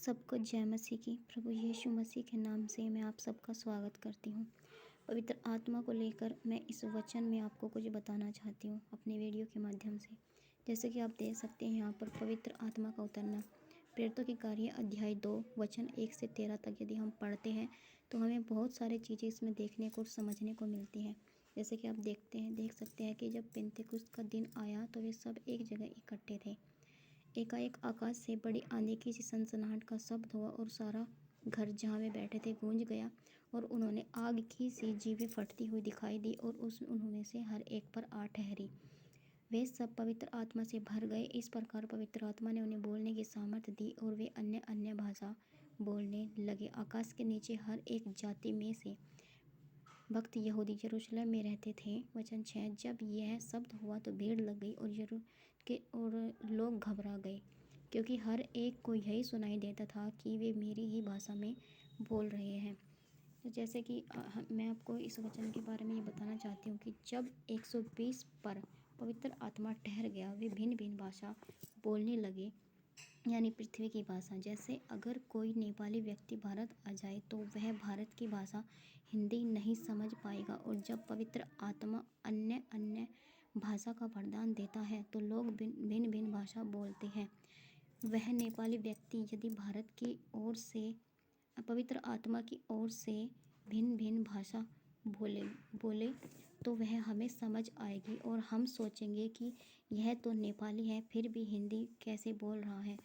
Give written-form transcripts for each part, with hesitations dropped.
सबको जय मसीह की। प्रभु यीशु मसीह के नाम से मैं आप सबका स्वागत करती हूँ। पवित्र आत्मा को लेकर मैं इस वचन में आपको कुछ बताना चाहती हूँ अपने वीडियो के माध्यम से। जैसे कि आप देख सकते हैं यहाँ पर पवित्र आत्मा का उतरना, प्रेरितों के कार्य अध्याय 2 वचन 1 से 13 तक यदि हम पढ़ते हैं तो हमें बहुत सारी चीज़ें इसमें देखने को और समझने को मिलती हैं। जैसे कि आप देख सकते हैं कि जब पेंतेकुस्त का दिन आया तो वे सब एक जगह इकट्ठे थे। एकाएक आकाश से बड़ी आंधी की सी सनसनाहट का शब्द हुआ और सारा घर जहाँ वे बैठे थे गूंज गया और उन्होंने आग की सी जीभें फटती हुई दिखाई दी और उनमें से हर एक पर आ ठहरी। वे सब पवित्र आत्मा से भर गए। इस प्रकार पवित्र आत्मा ने उन्हें बोलने की सामर्थ्य दी और वे अन्य अन्य भाषा बोलने लगे। आकाश के नीचे हर एक जाति में से भक्त यहूदी यरूशलेम में रहते थे। वचन 6। जब यह शब्द हुआ तो भीड़ लग गई और लोग घबरा गए, क्योंकि हर एक को यही सुनाई देता था कि वे मेरी ही भाषा में बोल रहे हैं। तो जैसे कि मैं आपको इस वचन के बारे में ये बताना चाहती हूँ कि जब 120 पर पवित्र आत्मा ठहर गया, वे भिन्न भिन्न भाषा बोलने लगे, यानी पृथ्वी की भाषा। जैसे अगर कोई नेपाली व्यक्ति भारत आ जाए तो वह भारत की भाषा हिंदी नहीं समझ पाएगा, और जब पवित्र आत्मा अन्य अन्य भाषा का वरदान देता है तो लोग भिन्न भिन्न भाषा बोलते हैं। वह नेपाली व्यक्ति यदि भारत की ओर से पवित्र आत्मा की ओर से भिन्न भिन्न भाषा बोले तो वह हमें समझ आएगी और हम सोचेंगे कि यह तो नेपाली है, फिर भी हिंदी कैसे बोल रहा है,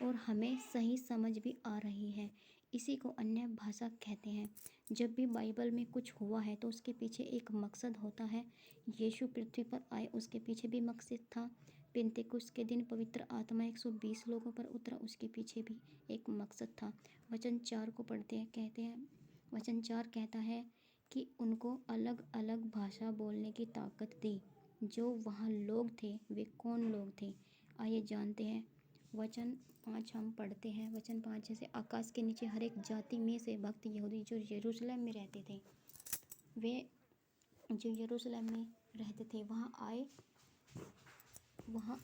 और हमें सही समझ भी आ रही है। इसी को अन्य भाषा कहते हैं। जब भी बाइबल में कुछ हुआ है तो उसके पीछे एक मकसद होता है। यीशु पृथ्वी पर आए, उसके पीछे भी मकसद था। पेंतेकुस्त के दिन पवित्र आत्मा 120 लोगों पर उतरा, उसके पीछे भी एक मकसद था। वचन 4 को पढ़ते हैं, कहते हैं, वचन 4 कहता है कि उनको अलग अलग भाषा बोलने की ताकत दी। जो वहाँ लोग थे वे कौन लोग थे, आइए जानते हैं। वचन 5 हम पढ़ते हैं। वचन 5 जैसे आकाश के नीचे हर एक जाति में से भक्त यहूदी जो यरूशलेम में रहते थे, वे जो यरूशलेम में रहते थे वहाँ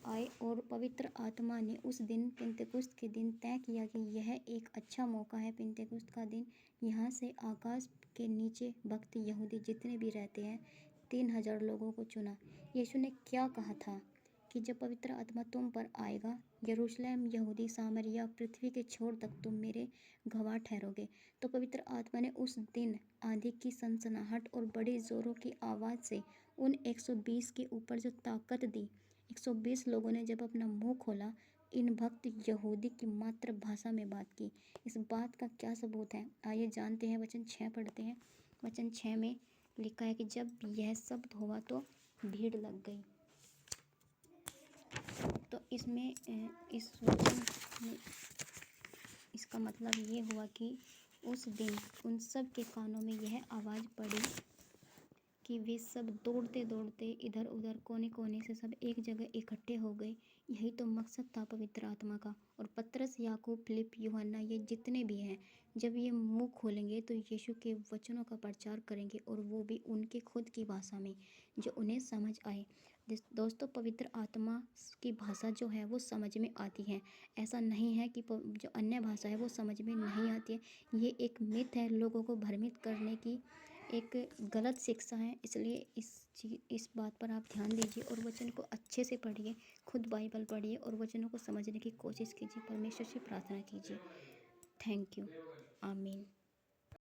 आए और पवित्र आत्मा ने उस दिन पेंतेकुस्त के दिन तय किया कि यह एक अच्छा मौका है। पेंतेकुस्त का दिन यहाँ से आकाश के नीचे भक्त यहूदी जितने भी रहते हैं 3000 लोगों को चुना। यीशु ने क्या कहा था कि जब पवित्र आत्मा तुम पर आएगा, यरूशलेम, यहूदी, सामरिया, पृथ्वी के छोर तक तुम मेरे गवाह ठहरोगे। तो पवित्र आत्मा ने उस दिन आंधी की सनसनाहट और बड़ी जोरों की आवाज़ से उन 120 के ऊपर जो ताकत दी, 120 लोगों ने जब अपना मुंह खोला, इन भक्त यहूदी की मातृभाषा में बात की। इस बात का क्या सबूत है, आइए जानते हैं। वचन 6 पढ़ते हैं। वचन 6 में लिखा है कि जब यह शब्द हुआ तो भीड़ लग गई। तो इसमें इस वचन में इसका मतलब ये हुआ कि उस दिन उन सब के कानों में यह आवाज़ पड़ी कि वे सब दौड़ते दौड़ते इधर उधर कोने कोने से सब एक जगह इकट्ठे हो गए। यही तो मकसद था पवित्र आत्मा का। और पतरस, याकूब, फिलिप, यूहन्ना, ये जितने भी हैं, जब ये मुंह खोलेंगे तो यीशु के वचनों का प्रचार करेंगे, और वो भी उनके खुद की भाषा में जो उन्हें समझ आए। दोस्तों, पवित्र आत्मा की भाषा जो है वो समझ में आती है। ऐसा नहीं है कि जो अन्य भाषा है वो समझ में नहीं आती है। ये एक मिथ है, लोगों को भ्रमित करने की एक गलत शिक्षा है। इसलिए इस बात पर आप ध्यान दीजिए और वचन को अच्छे से पढ़िए, खुद बाइबल पढ़िए और वचनों को समझने की कोशिश कीजिए। परमेश्वर से प्रार्थना कीजिए। Thank you. आमीन।